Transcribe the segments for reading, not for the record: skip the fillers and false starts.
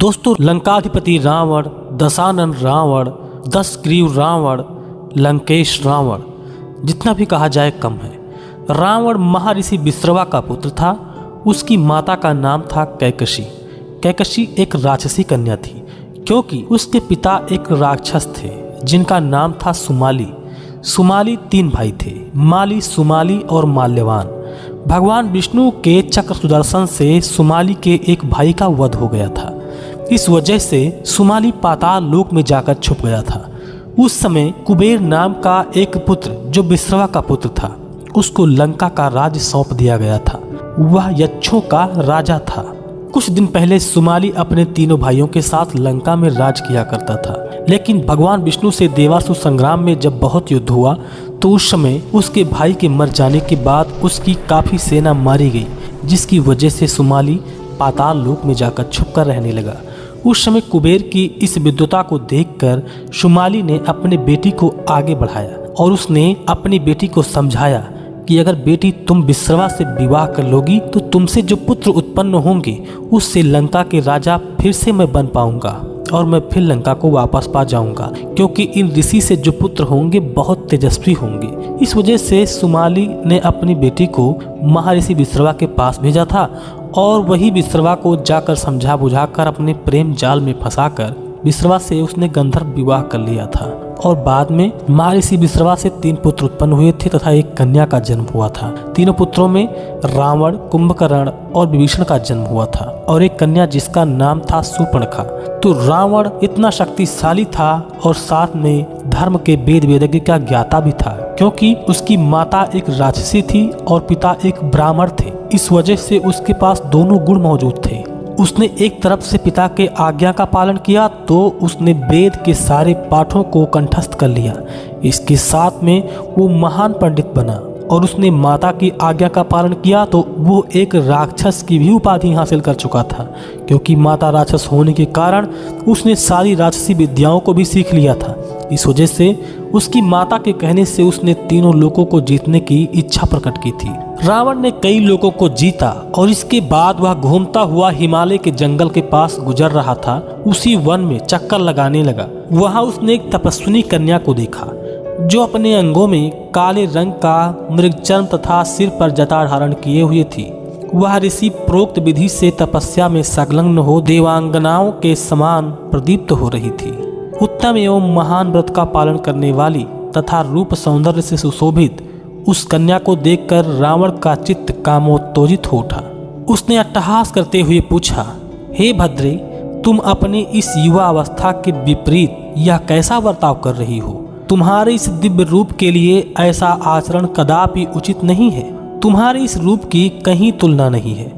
दोस्तों, लंकाधिपति रावण, दशानन रावण, 10 ग्रीव रावण, लंकेश रावण, जितना भी कहा जाए कम है। रावण महर्षि विश्रवा का पुत्र था। उसकी माता का नाम था कैकसी। कैकसी एक राक्षसी कन्या थी, क्योंकि उसके पिता एक राक्षस थे जिनका नाम था सुमाली। सुमाली 3 भाई थे, माली, सुमाली और माल्यवान। भगवान विष्णु के चक्र सुदर्शन से सुमाली के एक भाई का वध हो गया था। इस वजह से सुमाली पाताल लोक में जाकर छुप गया था। उस समय कुबेर नाम का एक पुत्र, जो विश्रवा का पुत्र था, उसको लंका का राज्य सौंप दिया गया था। वह यक्षों का राजा था। कुछ दिन पहले सुमाली अपने तीनों भाइयों के साथ लंका में राज किया करता था, लेकिन भगवान विष्णु से देवासुर संग्राम में जब बहुत युद्ध हुआ तो उस समय उसके भाई के मर जाने के बाद उसकी काफी सेना मारी गई, जिसकी वजह से सुमाली पाताल लोक में जाकर छुपकर रहने लगा। उस समय कुबेर की इस विद्वता को देखकर सुमाली ने अपने बेटी को आगे बढ़ाया और उसने अपनी बेटी को समझाया कि अगर बेटी तुम विश्रवा से विवाह कर लोगी तो तुमसे जो पुत्र उत्पन्न होंगे उससे लंका के राजा फिर से मैं बन पाऊंगा और मैं फिर लंका को वापस पा जाऊंगा, क्योंकि इन ऋषि से जो पुत्र होंगे बहुत तेजस्वी होंगे। इस वजह से सुमाली ने अपनी बेटी को महर्षि विश्रवा के पास भेजा था और वही विश्रवा को जाकर समझा बुझाकर अपने प्रेम जाल में फंसाकर विश्रवा से उसने गंधर्व विवाह कर लिया था। और बाद में महर्षि विश्रवा से 3 पुत्र उत्पन्न हुए थे तथा एक कन्या का जन्म हुआ था। तीनों पुत्रों में रावण, कुंभकर्ण और विभीषण का जन्म हुआ था और एक कन्या जिसका नाम था शूर्पणखा। तो रावण इतना शक्तिशाली था और साथ में धर्म के वेद वेदज्ञ का ज्ञाता भी था, क्योंकि उसकी माता एक राक्षसी थी और पिता एक ब्राह्मण थे। इस वजह से उसके पास दोनों गुण मौजूद थे। उसने एक तरफ से पिता के आज्ञा का पालन किया तो उसने वेद के सारे पाठों को कंठस्थ कर लिया। इसके साथ में वो महान पंडित बना और उसने माता की आज्ञा का पालन किया तो वो एक राक्षस की भी उपाधि हासिल कर चुका था, क्योंकि माता राक्षस होने के कारण उसने सारी राक्षसी विद्याओं को भी सीख लिया था। इस वजह से उसकी माता के कहने से उसने तीनों लोगों को जीतने की इच्छा प्रकट की थी। रावण ने कई लोगों को जीता और इसके बाद वह घूमता हुआ हिमालय के जंगल के पास गुजर रहा था। उसी वन में चक्कर लगाने लगा। वहां उसने एक तपस्विनी कन्या को देखा, जो अपने अंगों में काले रंग का मृगचर्म तथा सिर पर जटा धारण किए हुए थी। वह ऋषि प्रोक्त विधि से तपस्या में संलग्न हो देवांगनाओं के समान प्रदीप्त हो रही थी। उत्तम एवं महान व्रत का पालन करने वाली तथा रूप सौंदर्य से सुशोभित उस कन्या को देखकर रावण का चित्त कामोत्तेजित हो उठा। उसने अट्टहास करते हुए पूछा, हे भद्रे, तुम अपने इस युवा अवस्था के विपरीत यह कैसा बर्ताव कर रही हो? तुम्हारे इस दिव्य रूप के लिए ऐसा आचरण कदापि उचित नहीं है। तुम्हारे इस रूप की कहीं तुलना नहीं है।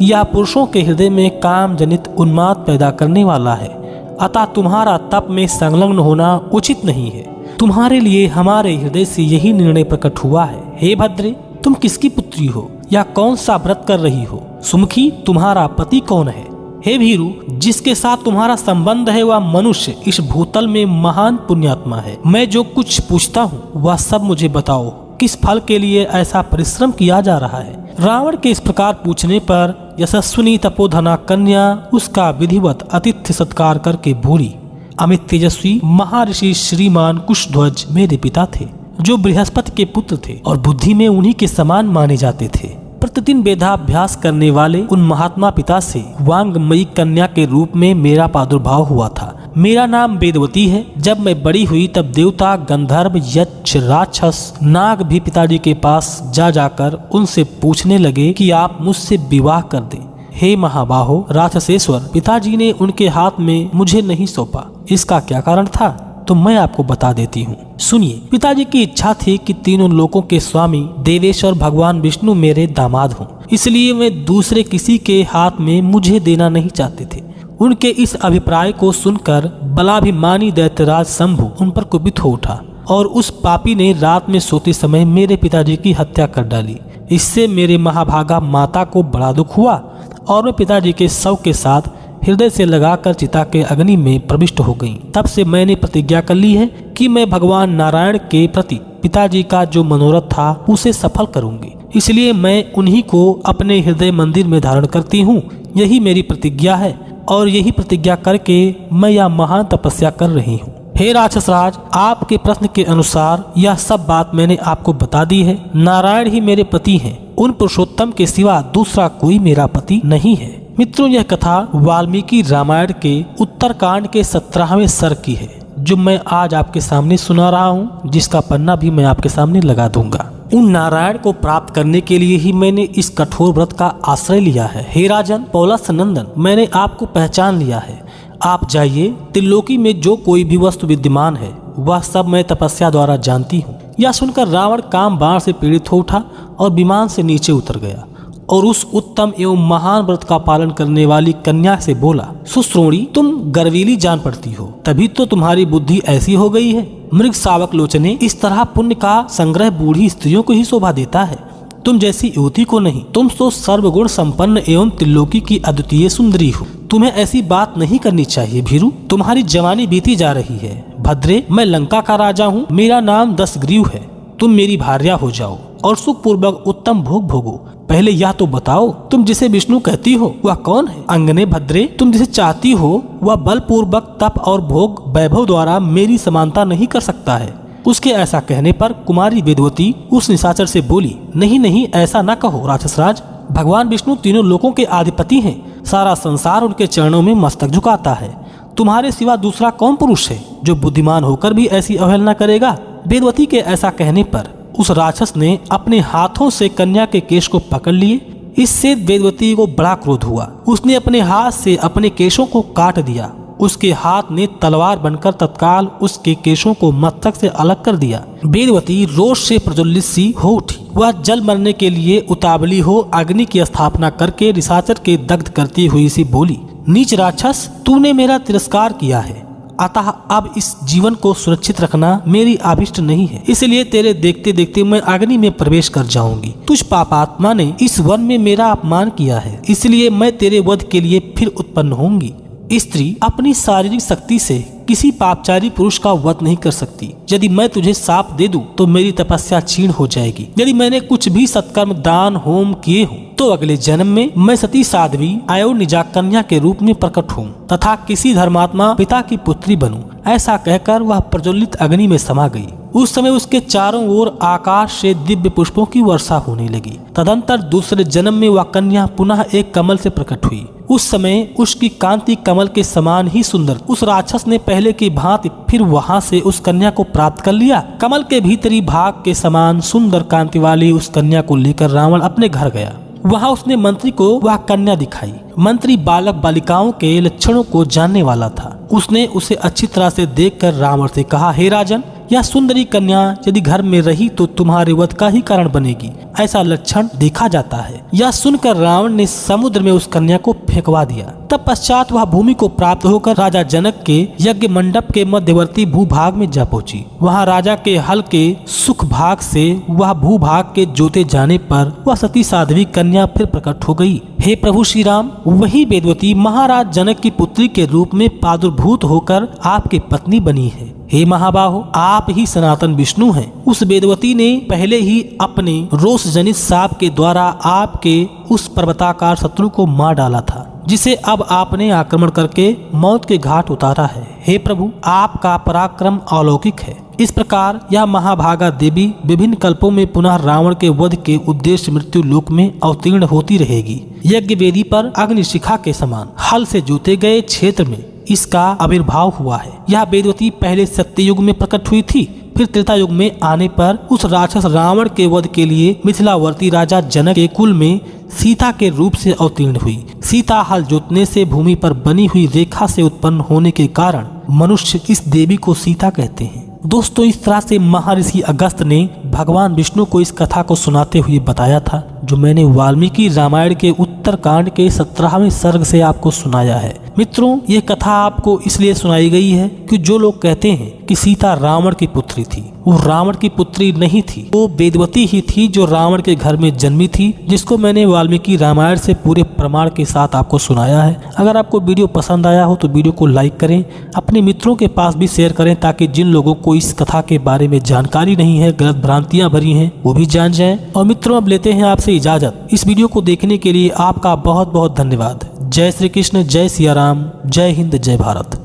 यह पुरुषों के हृदय में काम जनित उन्माद पैदा करने वाला है, अतः तुम्हारा तप में संलग्न होना उचित नहीं है। तुम्हारे लिए हमारे हृदय से यही निर्णय प्रकट हुआ है। हे भद्रे, तुम किसकी पुत्री हो या कौन सा व्रत कर रही हो? सुमुखी, तुम्हारा पति कौन है? हे भीरु, जिसके साथ तुम्हारा संबंध है वह मनुष्य इस भूतल में महान पुण्यात्मा है। मैं जो कुछ पूछता हूँ वह सब मुझे बताओ। किस फल के लिए ऐसा परिश्रम किया जा रहा है? रावण के इस प्रकार पूछने पर यशस्विनी तपोधना कन्या उसका विधिवत आतिथ्य सत्कार करके बोली, अमित तेजस्वी महर्षि श्रीमान कुशध्वज मेरे पिता थे, जो बृहस्पति के पुत्र थे और बुद्धि में उन्हीं के समान माने जाते थे। प्रतिदिन वेदाभ्यास करने वाले उन महात्मा पिता से वांगमयी कन्या के रूप में मेरा प्रादुर्भाव हुआ था। मेरा नाम वेदवती है। जब मैं बड़ी हुई तब देवता, गंधर्व, यक्ष, राक्षस, नाग भी पिताजी के पास जाकर उनसे पूछने लगे कि आप मुझसे विवाह कर दें। हे महाबाहो राक्षसेश्वर, पिताजी ने उनके हाथ में मुझे नहीं सौंपा। इसका क्या कारण था तो मैं आपको बता देती हूँ। सुनिए, पिताजी की इच्छा थी कि तीनों लोकों के स्वामी देवेश्वर भगवान विष्णु मेरे दामाद हों, इसलिए वे दूसरे किसी के हाथ में मुझे देना नहीं चाहते थे। उनके इस अभिप्राय को सुनकर बलाभिमानी दैत्यराज शंभु उन पर कुपित हो उठा और उस पापी ने रात में सोते समय मेरे पिताजी की हत्या कर डाली। इससे मेरे महाभागा माता को बड़ा दुख हुआ और वे पिताजी के शव के साथ हृदय से लगाकर चिता के अग्नि में प्रविष्ट हो गईं। तब से मैंने प्रतिज्ञा कर ली है कि मैं भगवान नारायण के प्रति पिताजी का जो मनोरथ था उसे सफल करूंगी। इसलिए मैं उन्हीं को अपने हृदय मंदिर में धारण करती हूँ। यही मेरी प्रतिज्ञा है और यही प्रतिज्ञा करके मैं यह महान तपस्या कर रही हूँ। हे राक्षस राज, आपके प्रश्न के अनुसार यह सब बात मैंने आपको बता दी है। नारायण ही मेरे पति हैं। उन पुरुषोत्तम के सिवा दूसरा कोई मेरा पति नहीं है। मित्रों, यह कथा वाल्मीकि रामायण के उत्तरकांड के 17वें सर्ग की है, जो मैं आज आपके सामने सुना रहा हूँ, जिसका पन्ना भी मैं आपके सामने लगा दूंगा। उन नारायण को प्राप्त करने के लिए ही मैंने इस कठोर व्रत का आश्रय लिया है। हे राजन पौलस नंदन, मैंने आपको पहचान लिया है। आप जाइए, त्रिलोकी में जो कोई भी वस्तु विद्यमान है वह सब मैं तपस्या द्वारा जानती हूँ। यह सुनकर रावण काम बाण से पीड़ित हो उठा और विमान से नीचे उतर गया और उस उत्तम एवं महान व्रत का पालन करने वाली कन्या से बोला, सुश्रोणी, तुम गर्वीली जान पड़ती हो, तभी तो तुम्हारी बुद्धि ऐसी हो गई है। मृग शावक लोचने, इस तरह पुण्य का संग्रह बूढ़ी स्त्रियों को ही शोभा देता है, तुम जैसी युवती को नहीं। तुम तो सर्वगुण संपन्न एवं त्रिलोकी की अद्वितीय सुंदरी हो। तुम्हें ऐसी बात नहीं करनी चाहिए भीरू। तुम्हारी जवानी बीती जा रही है। भद्रे, मैं लंका का राजा हूँ। मेरा नाम दशग्रीव है। तुम मेरी भार्या हो जाओ और सुखपूर्वक उत्तम भोग भोगो। पहले यह तो बताओ, तुम जिसे विष्णु कहती हो वह कौन है? अंगने भद्रे, तुम जिसे चाहती हो वह बलपूर्वक तप और भोग वैभव द्वारा मेरी समानता नहीं कर सकता है। उसके ऐसा कहने पर कुमारी वेदवती उस निशाचर से बोली, नहीं नहीं, ऐसा न कहो राक्षसराज। भगवान विष्णु तीनों लोकों के अधिपति हैं। सारा संसार उनके चरणों में मस्तक झुकाता है। तुम्हारे सिवा दूसरा कौन पुरुष है जो बुद्धिमान होकर भी ऐसी अवहेलना करेगा? वेदवती के ऐसा कहने पर उस राक्षस ने अपने हाथों से कन्या के केश को पकड़ लिए। इससे वेदवती को बड़ा क्रोध हुआ। उसने अपने हाथ से अपने केशों को काट दिया। उसके हाथ ने तलवार बनकर तत्काल उसके केशों को मस्तक से अलग कर दिया। वेदवती रोष से प्रज्वलित सी हो उठी। वह जल मरने के लिए उतावली हो अग्नि की स्थापना करके निशाचर के दग्ध करती हुई सी बोली, नीच राक्षस, तूने मेरा तिरस्कार किया है, अतः अब इस जीवन को सुरक्षित रखना मेरी अभिष्ट नहीं है। इसलिए तेरे देखते देखते मैं अग्नि में प्रवेश कर जाऊंगी। तुझ पापात्मा ने इस वन में मेरा अपमान किया है, इसलिए मैं तेरे वध के लिए फिर उत्पन्न होंगी। स्त्री अपनी शारीरिक शक्ति से किसी पापचारी पुरुष का वध नहीं कर सकती। यदि मैं तुझे साप दे दूं तो मेरी तपस्या क्षीण हो जाएगी। यदि मैंने कुछ भी सत्कर्म दान होम किए हों तो अगले जन्म में मैं सती साध्वी आयो निजा कन्या के रूप में प्रकट हूँ तथा किसी धर्मात्मा पिता की पुत्री बनूं। ऐसा कहकर वह प्रज्वलित अग्नि में समा गई। उस समय उसके चारों ओर आकाश से दिव्य पुष्पों की वर्षा होने लगी। तदंतर दूसरे जन्म में वह कन्या पुनः एक कमल से प्रकट हुई। उस समय उसकी कांति कमल के समान ही सुंदर। उस राक्षस ने पहले की भांति फिर वहां से उस कन्या को प्राप्त कर लिया। कमल के भीतरी भाग के समान सुंदर कांति वाली उस कन्या को लेकर रावण अपने घर गया। वहां उसने मंत्री को वह कन्या दिखाई। मंत्री बालक बालिकाओं के लक्षणों को जानने वाला था। उसने उसे अच्छी तरह से देखकर रावण से कहा, हे राजन, यह सुंदरी कन्या यदि घर में रही तो तुम्हारे वध का ही कारण बनेगी, ऐसा लक्षण देखा जाता है। यह सुनकर रावण ने समुद्र में उस कन्या को फेंकवा दिया। तब पश्चात वह भूमि को प्राप्त होकर राजा जनक के यज्ञ मंडप के मध्यवर्ती भूभाग में जा पहुंची। वहां राजा के हल के सुख भाग से वह भूभाग के जोते जाने पर वह सती साध्वी कन्या फिर प्रकट हो गई। हे प्रभु श्री राम, वही वेदवती महाराज जनक की पुत्री के रूप में प्रादुर्भूत होकर आपकी पत्नी बनी है। हे महाबाहो, आप ही सनातन विष्णु हैं। उस वेदवती ने पहले ही अपने रोष जनित साप के द्वारा आपके उस पर्वताकार शत्रु को मार डाला था, जिसे अब आपने आक्रमण करके मौत के घाट उतारा है। हे प्रभु, आपका पराक्रम अलौकिक है। इस प्रकार यह महाभागा देवी विभिन्न कल्पों में पुनः रावण के वध के उद्देश्य मृत्यु लोक में अवतीर्ण होती रहेगी। यज्ञ वेदी पर अग्निशिखा के समान हल से जोते गए क्षेत्र में इसका आविर्भाव हुआ है। यह वेदवती पहले सत्ययुग में प्रकट हुई थी, फिर त्रेता युग में आने पर उस राक्षस रावण के वध के लिए मिथिलावर्ती राजा जनक के कुल में सीता के रूप से अवतीर्ण हुई। सीता हल जोतने से भूमि पर बनी हुई रेखा से उत्पन्न होने के कारण मनुष्य इस देवी को सीता कहते हैं। दोस्तों, इस तरह से महर्षि अगस्त्य ने भगवान विष्णु को इस कथा को सुनाते हुए बताया था, जो मैंने वाल्मीकि रामायण के उत्तरकांड के 17वें सर्ग से आपको सुनाया है। मित्रों, ये कथा आपको इसलिए सुनाई गई है कि जो लोग कहते हैं कि सीता रावण की पुत्री थी, वो रावण की पुत्री नहीं थी, वो वेदवती ही थी जो रावण के घर में जन्मी थी, जिसको मैंने वाल्मीकि रामायण से पूरे प्रमाण के साथ आपको सुनाया है। अगर आपको वीडियो पसंद आया हो तो वीडियो को लाइक करें, अपने मित्रों के पास भी शेयर करें, ताकि जिन लोगों को इस कथा के बारे में जानकारी नहीं है, गलत भ्रांतियां भरी हैं, वो भी जान जाएं। और मित्रों, अब लेते हैं आपसे इजाजत। इस वीडियो को देखने के लिए आपका बहुत बहुत धन्यवाद। जय श्री कृष्ण, जय सिया राम, जय हिंद, जय भारत।